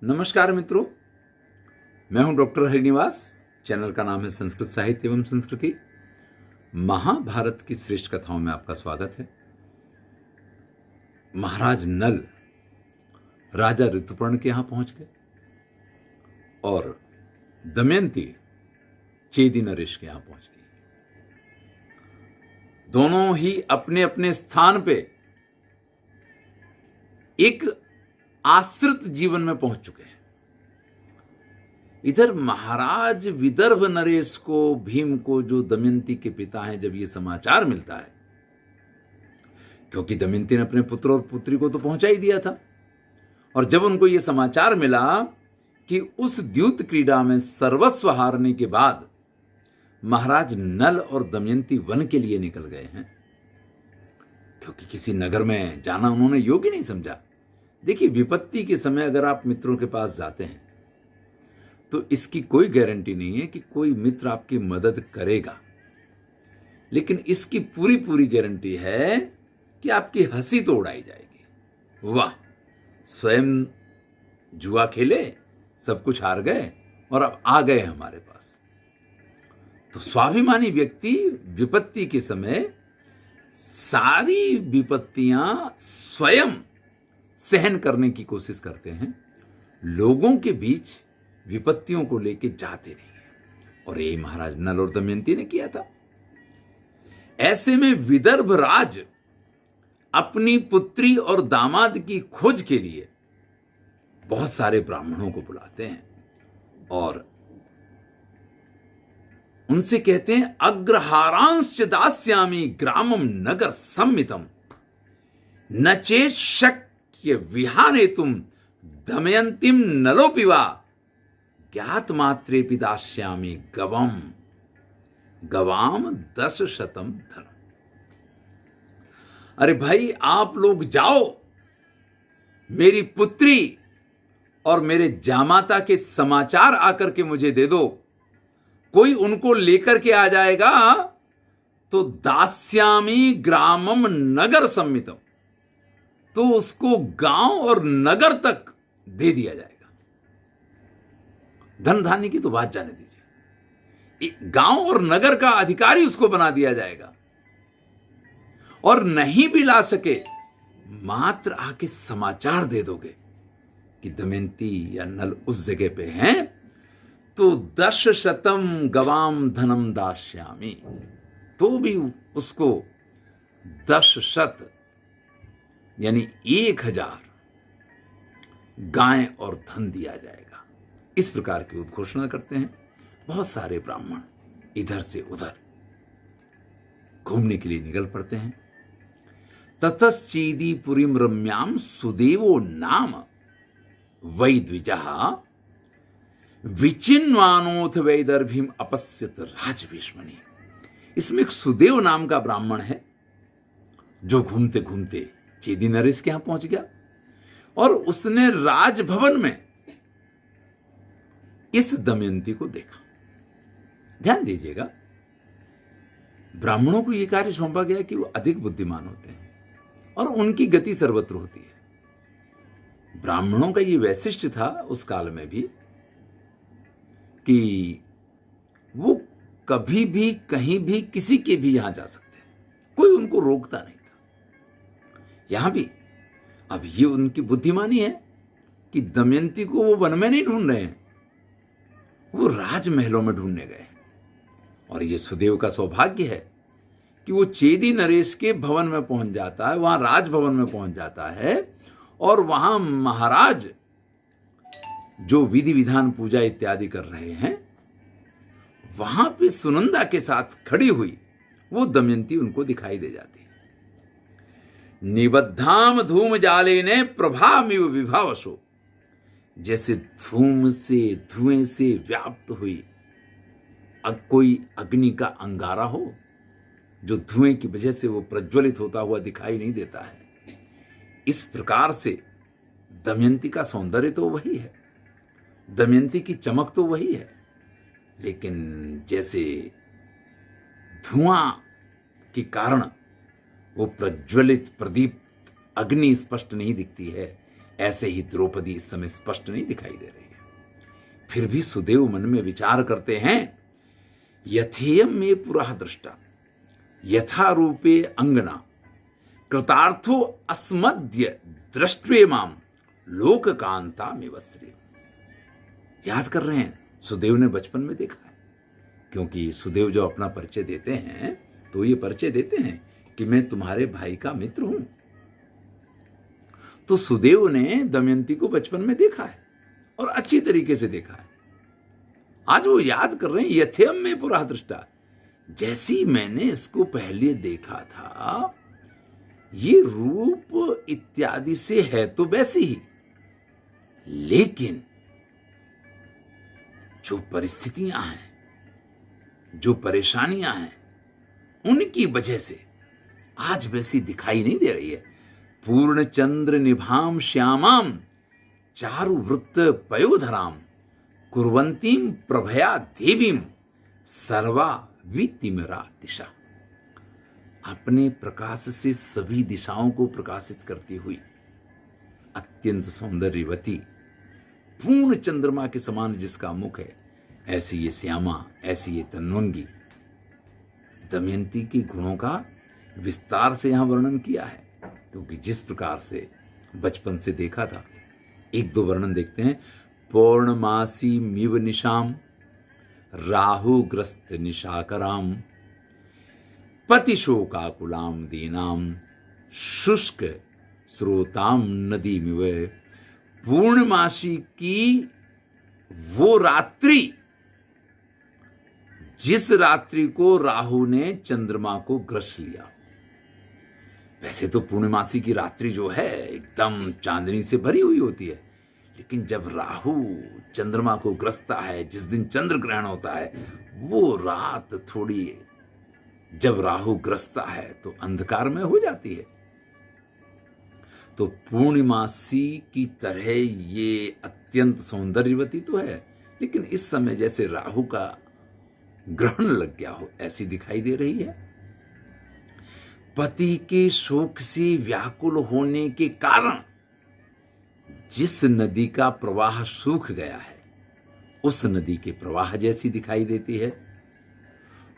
नमस्कार मित्रों, मैं हूं डॉक्टर हरिनिवास। चैनल का नाम है संस्कृत साहित्य एवं संस्कृति। महाभारत की श्रेष्ठ कथाओं में आपका स्वागत है। महाराज नल राजा ऋतुपर्ण के यहां पहुंच गए और दमयंती चेदी नरेश के यहां पहुंच गई। दोनों ही अपने अपने स्थान पे एक आश्रित जीवन में पहुंच चुके हैं। इधर महाराज विदर्भ नरेश को, भीम को, जो दमयंती के पिता हैं, जब ये समाचार मिलता है, क्योंकि दमयंती ने अपने पुत्र और पुत्री को तो पहुंचा ही दिया था, और जब उनको ये समाचार मिला कि उस द्यूत क्रीड़ा में सर्वस्व हारने के बाद महाराज नल और दमयंती वन के लिए निकल गए हैं, क्योंकि किसी नगर में जाना उन्होंने योग्य नहीं समझा। देखिए, विपत्ति के समय अगर आप मित्रों के पास जाते हैं तो इसकी कोई गारंटी नहीं है कि कोई मित्र आपकी मदद करेगा, लेकिन इसकी पूरी पूरी गारंटी है कि आपकी हंसी तो उड़ाई जाएगी। वाह, स्वयं जुआ खेले, सब कुछ हार गए और अब आ गए हमारे पास। तो स्वाभिमानी व्यक्ति विपत्ति के समय सारी विपत्तियां स्वयं सहन करने की कोशिश करते हैं, लोगों के बीच विपत्तियों को लेके जाते नहीं है, और यही महाराज नल और दमयंती ने किया था। ऐसे में विदर्भ राज अपनी पुत्री और दामाद की खोज के लिए बहुत सारे ब्राह्मणों को बुलाते हैं और उनसे कहते हैं, अग्रहारांश्च दास्यामि ग्रामम नगर सम्मितम न चेत शक्य विहानेतुम दमयंतीम नलोपिवा ज्ञात मात्रेपि दास्यामि गवाम 10,000 धन। अरे भाई, आप लोग जाओ, मेरी पुत्री और मेरे जामाता के समाचार आकर के मुझे दे दो। कोई उनको लेकर के आ जाएगा तो दास्यामि ग्रामम नगर सम्मितम, तो उसको गांव और नगर तक दे दिया जाएगा। धन धान्य की तो बात जाने दीजिए, गांव और नगर का अधिकारी उसको बना दिया जाएगा। और नहीं भी ला सके, मात्र आके समाचार दे दोगे कि दमयंती या नल उस जगह पे हैं, तो 10,000 गवाम धनम दास्यामि, तो भी उसको 10,000 यानी 1,000 गाय और धन दिया जाएगा। इस प्रकार की उद्घोषणा करते हैं। बहुत सारे ब्राह्मण इधर से उधर घूमने के लिए निकल पड़ते हैं। ततश्चेदी पुरीम रम्याम सुदेवो नाम वै द्विजः विचिन्वानोथ वैदर्भीम अपश्यत राजभीष्मणि। इसमें एक सुदेव नाम का ब्राह्मण है जो घूमते घूमते चेदी नरेश के यहां पहुंच गया और उसने राजभवन में इस दमयंती को देखा। ध्यान दीजिएगा, ब्राह्मणों को यह कार्य सौंपा गया कि वो अधिक बुद्धिमान होते हैं और उनकी गति सर्वत्र होती है। ब्राह्मणों का यह वैशिष्ट्य था उस काल में भी कि वो कभी भी, कहीं भी, किसी के भी यहां जा सकते हैं, कोई उनको रोकता नहीं था। यहां भी अब ये उनकी बुद्धिमानी है कि दमयंती को वो वन में नहीं ढूंढ रहे हैं, वो राजमहलों में ढूंढने गए। और ये सुदेव का सौभाग्य है कि वो चेदी नरेश के भवन में पहुंच जाता है, वहां राजभवन में पहुंच जाता है, और वहां महाराज जो विधि विधान पूजा इत्यादि कर रहे हैं, वहां पे सुनंदा के साथ खड़ी हुई वो दमयंती उनको दिखाई दे जाती है। निबद्धाम धूम जाले ने प्रभामिव विभावसो, जैसे धूम से, धुएं से व्याप्त हुई कोई अग्नि का अंगारा हो, जो धुएं की वजह से वो प्रज्वलित होता हुआ दिखाई नहीं देता है। इस प्रकार से दमयंती का सौंदर्य तो वही है, दमयंती की चमक तो वही है, लेकिन जैसे धुआं के कारण वो प्रज्वलित, प्रदीप्त अग्नि स्पष्ट नहीं दिखती है, ऐसे ही द्रौपदी इस समय स्पष्ट नहीं दिखाई दे रही है। फिर भी सुदेव मन में विचार करते हैं, यथेयम में पुरा दृष्टा यथा रूपे अंगना कृतार्थो अस्मद्य दृष्ट्वे माम लोक कांता में वस्त्रे। याद कर रहे हैं, सुदेव ने बचपन में देखा है, क्योंकि सुदेव जो अपना परिचय देते हैं तो ये परिचय देते हैं कि मैं तुम्हारे भाई का मित्र हूं। तो सुदेव ने दमयंती को बचपन में देखा है और अच्छी तरीके से देखा है। आज वो याद कर रहे हैं, यथेयम में पुरा दृष्टा, जैसी मैंने इसको पहले देखा था, ये रूप इत्यादि से है तो वैसी ही, लेकिन जो परिस्थितियां हैं, जो परेशानियां हैं, उनकी वजह से आज वैसी दिखाई नहीं दे रही है। पूर्ण चंद्र निभाम श्यामाम चारु वृत्त पयोधराम कुर्वंतीम प्रभया देवीम सर्वा वितिमरा दिशा। अपने प्रकाश से सभी दिशाओं को प्रकाशित करती हुई अत्यंत सौंदर्यवती, पूर्ण चंद्रमा के समान जिसका मुख है, ऐसी ये श्यामा, ऐसी ये तन्वंगी। दमयंती के गुणों का विस्तार से यहां वर्णन किया है, क्योंकि जिस प्रकार से बचपन से देखा था। एक दो वर्णन देखते हैं। पौर्णमासी मिव निशाम राहुग्रस्त निशाकराम पतिशोकाकुलाम दीनाम शुष्क स्रोताम नदी मिव। पूर्णमासी की वो रात्रि, जिस रात्रि को राहु ने चंद्रमा को ग्रस लिया। वैसे तो पूर्णमासी की रात्रि जो है एकदम चांदनी से भरी हुई होती है, लेकिन जब राहु चंद्रमा को ग्रसता है, जिस दिन चंद्र ग्रहण होता है, वो रात थोड़ी, जब राहु ग्रसता है तो अंधकार में हो जाती है। तो पूर्णिमासी की तरह ये अत्यंत सौंदर्यवती तो है, लेकिन इस समय जैसे राहु का ग्रहण लग गया हो, ऐसी दिखाई दे रही है। पति के शोक से व्याकुल होने के कारण जिस नदी का प्रवाह सूख गया है, उस नदी के प्रवाह जैसी दिखाई देती है।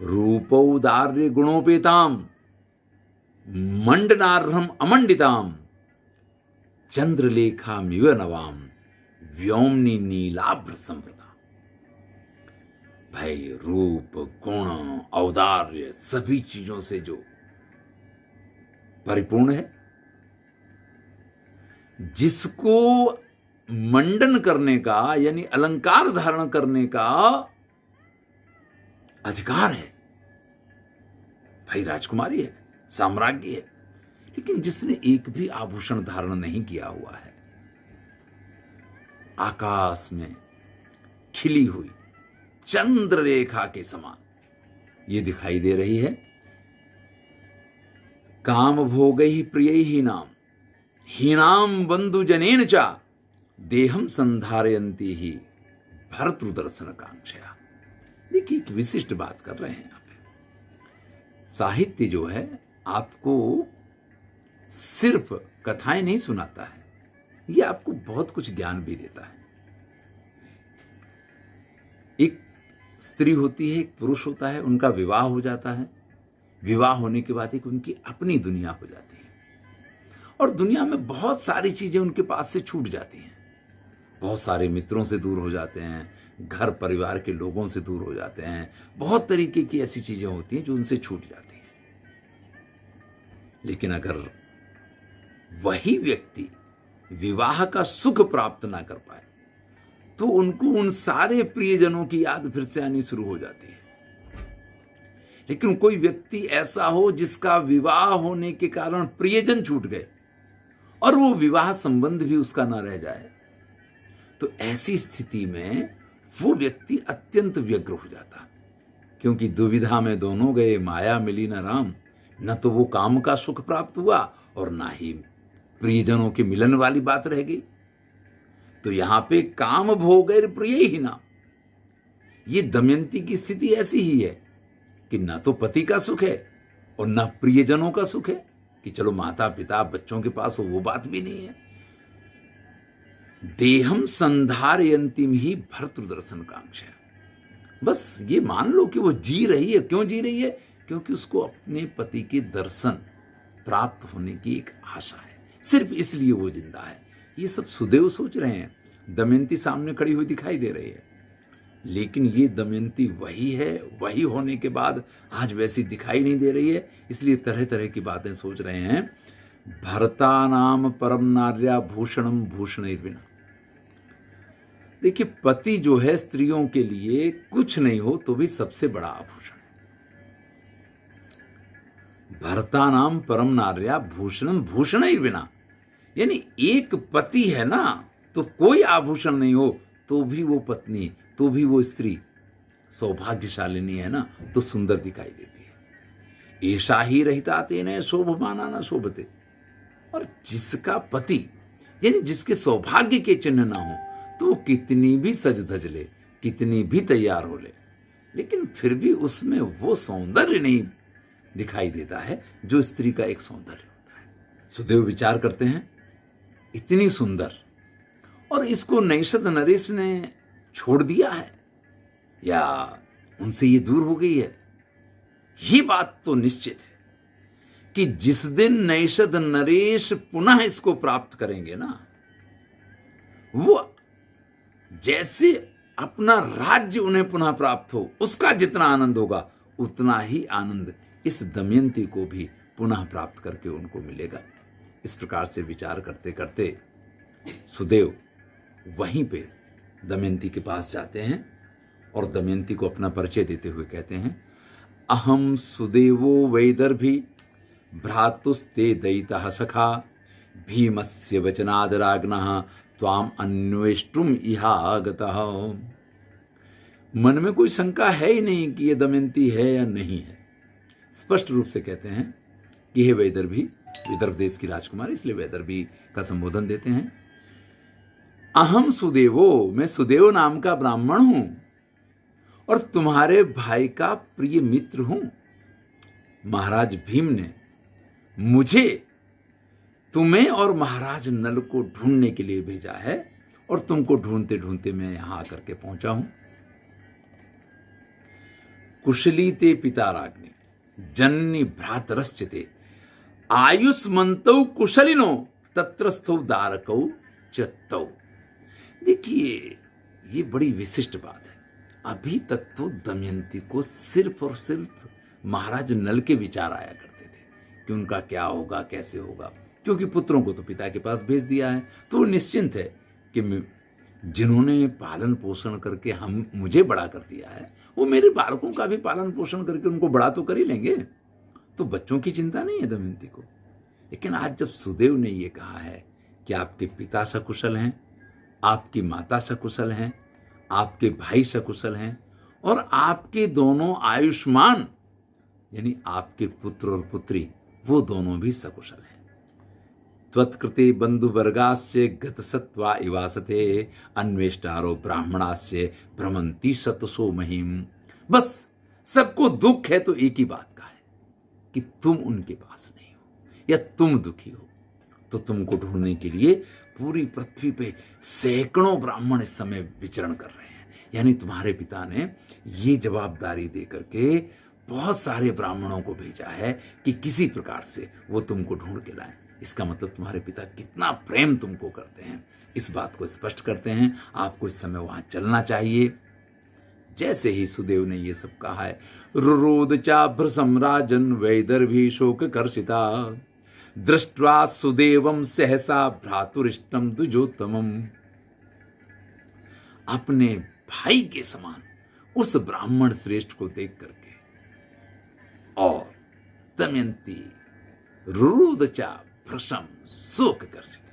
रूपौदार्य गुणोपेताम मंडनार्हम अमंडिताम चंद्रलेखा मिव नवाम व्योमनी नीलाभ्र संप्रदा। भाई रूप, गुण, औदार्य सभी चीजों से जो परिपूर्ण है, जिसको मंडन करने का यानी अलंकार धारण करने का अधिकार है। भाई राजकुमारी है, साम्राज्य है, लेकिन जिसने एक भी आभूषण धारण नहीं किया हुआ है, आकाश में खिली हुई चंद्ररेखा के समान ये दिखाई दे रही है। काम भोगैः प्रियैः हीनाम बंधु जनेन चा देहम संधारयन्ती ही भर्तृदर्शन कांक्षया। देखिए एक विशिष्ट बात कर रहे हैं आप। साहित्य जो है आपको सिर्फ कथाएं नहीं सुनाता है, ये आपको बहुत कुछ ज्ञान भी देता है। एक स्त्री होती है, एक पुरुष होता है, उनका विवाह हो जाता है। विवाह होने के बाद एक उनकी अपनी दुनिया हो जाती है, और दुनिया में बहुत सारी चीजें उनके पास से छूट जाती हैं। बहुत सारे मित्रों से दूर हो जाते हैं, घर परिवार के लोगों से दूर हो जाते हैं, बहुत तरीके की ऐसी चीजें होती हैं जो उनसे छूट जाती हैं। लेकिन अगर वही व्यक्ति विवाह का सुख प्राप्त ना कर पाए, तो उनको उन सारे प्रियजनों की याद फिर से आनी शुरू हो जाती है। लेकिन कोई व्यक्ति ऐसा हो जिसका विवाह होने के कारण प्रियजन छूट गए और वो विवाह संबंध भी उसका ना रह जाए, तो ऐसी स्थिति में वो व्यक्ति अत्यंत व्यग्र हो जाता है। क्योंकि दुविधा में दोनों गए, माया मिली न राम। न तो वो काम का सुख प्राप्त हुआ और ना ही प्रियजनों के मिलन वाली बात रह गई। तो यहां पे काम भोगैर प्रिय ही ना, ये दमयंती की स्थिति ऐसी ही है कि ना तो पति का सुख है और ना प्रियजनों का सुख है, कि चलो माता पिता बच्चों के पास हो, वो बात भी नहीं है। देहम संधारयंतिम ही भर्तृदर्शन कांक्षा। बस ये मान लो कि वो जी रही है। क्यों जी रही है? क्योंकि उसको अपने पति के दर्शन प्राप्त होने की एक आशा है, सिर्फ इसलिए वो जिंदा है। ये सब सुदेव सोच रहे हैं। दमयंती सामने खड़ी हुई दिखाई दे रही है, लेकिन ये दमयंती वही है, वही होने के बाद आज वैसी दिखाई नहीं दे रही है। इसलिए तरह तरह की बातें सोच रहे हैं। भरता नाम परम नार्या भूषणम भूषणैर्विना। देखिए, पति जो है स्त्रियों के लिए कुछ नहीं हो तो भी सबसे बड़ा आभूषण है। भरता नाम परम नार्या भूषणम भूषणैर्विना, यानी एक पति है ना तो कोई आभूषण नहीं हो तो भी वो पत्नी, तो भी वो स्त्री सौभाग्यशालिनी है ना, तो सुंदर दिखाई देती है। ऐसा ही रहता तेने शोभमाना न शोभते। और जिसका पति यानी जिसके सौभाग्य के चिन्ह ना हो तो वो कितनी भी सज धज ले, कितनी भी तैयार हो ले, लेकिन फिर भी उसमें वो सौंदर्य नहीं दिखाई देता है जो स्त्री का एक सौंदर्य होता है। सुदेव विचार करते हैं, इतनी सुंदर, और इसको नैषद नरेश ने छोड़ दिया है या उनसे ये दूर हो गई है? ये बात तो निश्चित है कि जिस दिन नैषद नरेश पुनः इसको प्राप्त करेंगे ना, वो जैसे अपना राज्य उन्हें पुनः प्राप्त हो, उसका जितना आनंद होगा उतना ही आनंद इस दमयंती को भी पुनः प्राप्त करके उनको मिलेगा। इस प्रकार से विचार करते करते सुदेव वहीं पे दमयंती के पास जाते हैं और दमयंती को अपना परिचय देते हुए कहते हैं, अहम सुदेवो वैदर्भी भ्रातुस्ते दयितः सखा भीमस्य वचनादराग्नः त्वाम अन्वेष्टुम इहा आगतः। मन में कोई शंका है ही नहीं कि ये दमयंती है या नहीं है। स्पष्ट रूप से कहते हैं कि हे वैदर्भी, विदर्भ देश की राजकुमारी, इसलिए वैदर्भी का संबोधन देते हैं। अहम सुदेवो, मैं सुदेव नाम का ब्राह्मण हूं और तुम्हारे भाई का प्रिय मित्र हूं। महाराज भीम ने मुझे तुम्हें और महाराज नल को ढूंढने के लिए भेजा है और तुमको ढूंढते ढूंढते मैं यहां आकर के पहुंचा हूं। कुशली ते पिता राग्नि जननी भ्रातरश्चिते आयुष्मन्तौ कुशलिनो तत्रस्थौ दारकौ चत्तौ। देखिए, ये बड़ी विशिष्ट बात है। अभी तक तो दमयंती को सिर्फ और सिर्फ महाराज नल के विचार आया करते थे कि उनका क्या होगा, कैसे होगा, क्योंकि पुत्रों को तो पिता के पास भेज दिया है, तो वो निश्चिंत है कि जिन्होंने पालन पोषण करके मुझे बड़ा कर दिया है, वो मेरे बालकों का भी पालन पोषण करके उनको बड़ा तो कर ही लेंगे। तो बच्चों की चिंता नहीं है दमयंती को। लेकिन आज जब सुदेव ने ये कहा है कि आपके पिता सकुशल हैं, आपकी माता सकुशल हैं, आपके भाई सकुशल हैं और आपके दोनों आयुष्मान यानी आपके पुत्र और पुत्री वो दोनों भी सकुशल हैं। त्वत्कृते बंधुवर्गाश्च गतसत्वा इवासते अन्वेष्टारो ब्राह्मणाश्च भ्रमंती सतसो महिम। बस सबको दुख है तो एक ही बात का है कि तुम उनके पास नहीं हो या तुम दुखी हो। तो तुमको ढूंढने के लिए पूरी पृथ्वी पे सैकड़ों ब्राह्मण इस समय विचरण कर रहे हैं। यानी तुम्हारे पिता ने ये जवाबदारी दे करके बहुत सारे ब्राह्मणों को भेजा है कि किसी प्रकार से वो तुमको ढूंढ के लाएं। इसका मतलब तुम्हारे पिता कितना प्रेम तुमको करते हैं, इस बात को स्पष्ट करते हैं। आपको इस समय वहां चलना चाहिए। जैसे ही सुदेव ने ये सब कहा है, रुरोद चाभ्रसं राजन् वैदर्भी शोक कर्षिता दृष्ट्वा सुदेवम सहसा भ्रातुरिष्टम द्विजोत्तमम्। अपने भाई के समान उस ब्राह्मण श्रेष्ठ को देख करके और दमयंती रुरोद चाभ्रसं शोक कर्षिता,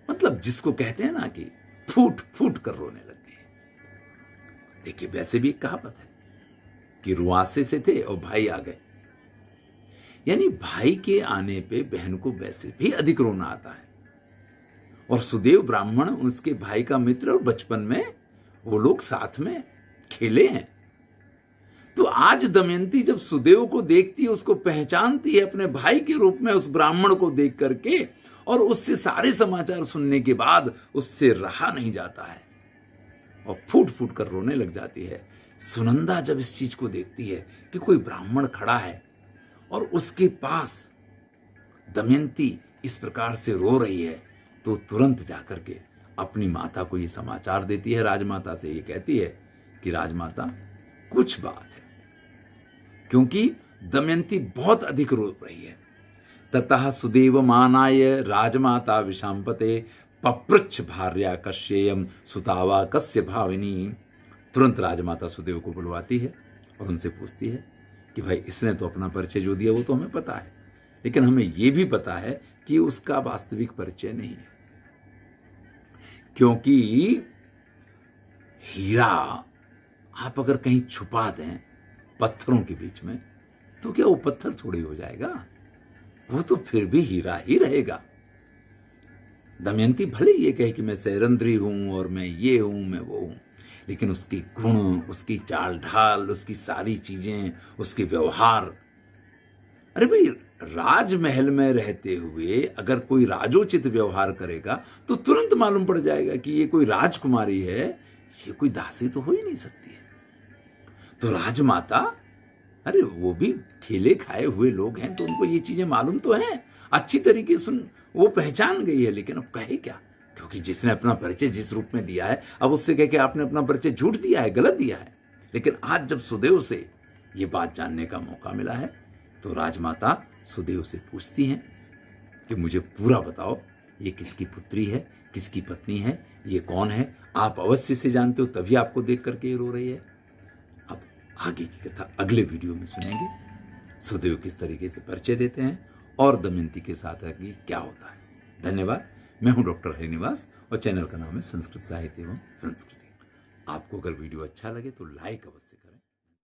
मतलब जिसको कहते हैं ना कि फूट फूट कर रोने लग गए। देखिए, वैसे भी एक कहावत है कि रुआसे से थे और भाई आ गए, यानी भाई के आने पे बहन को वैसे भी अधिक रोना आता है। और सुदेव ब्राह्मण उसके भाई का मित्र और बचपन में वो लोग साथ में खेले हैं। तो आज दमयंती जब सुदेव को देखती है, उसको पहचानती है अपने भाई के रूप में उस ब्राह्मण को देख करके, और उससे सारे समाचार सुनने के बाद उससे रहा नहीं जाता है और फूट फूट कर रोने लग जाती है। सुनंदा जब इस चीज को देखती है कि कोई ब्राह्मण खड़ा है और उसके पास दमयंती इस प्रकार से रो रही है, तो तुरंत जाकर के अपनी माता को ये समाचार देती है। राजमाता से ये कहती है कि राजमाता कुछ बात है, क्योंकि दमयंती बहुत अधिक रो रही है। ततः सुदेव मानाय राजमाता विशांपते पपृच्छ भार्या कश्येयम सुतावा कस्य भाविनी। तुरंत राजमाता सुदेव को बुलवाती है और उनसे पूछती है कि भाई इसने तो अपना परिचय जो दिया वो तो हमें पता है, लेकिन हमें ये भी पता है कि उसका वास्तविक परिचय नहीं है, क्योंकि हीरा आप अगर कहीं छुपा दें पत्थरों के बीच में तो क्या वो पत्थर थोड़ी हो जाएगा, वो तो फिर भी हीरा ही रहेगा। दमयंती भले ये कहे कि मैं सैरंध्री हूं और मैं ये हूं मैं वो हूं, लेकिन उसकी गुण, उसकी चाल ढाल, उसकी सारी चीजें, उसके व्यवहार, अरे भाई राजमहल में रहते हुए अगर कोई राजोचित व्यवहार करेगा तो तुरंत मालूम पड़ जाएगा कि ये कोई राजकुमारी है, ये कोई दासी तो हो ही नहीं सकती है। तो राजमाता, अरे वो भी खेले खाए हुए लोग हैं तो उनको ये चीजें मालूम तो हैं, अच्छी तरीके से वो पहचान गई है, लेकिन अब कहे क्या, क्योंकि जिसने अपना परिचय जिस रूप में दिया है अब उससे कह के आपने अपना परिचय झूठ दिया है, गलत दिया है। लेकिन आज जब सुदेव से ये बात जानने का मौका मिला है तो राजमाता सुदेव से पूछती हैं कि मुझे पूरा बताओ, ये किसकी पुत्री है, किसकी पत्नी है, ये कौन है, आप अवश्य से जानते हो तभी आपको देख करके ये रो रही है। अब आगे की कथा अगले वीडियो में सुनेंगे, सुदेव किस तरीके से परिचय देते हैं और दमयंती के साथ आगे क्या होता है। धन्यवाद। मैं हूं डॉक्टर हरिनिवास और चैनल का नाम है संस्कृत साहित्य एवं संस्कृति। आपको अगर वीडियो अच्छा लगे तो लाइक अवश्य करें।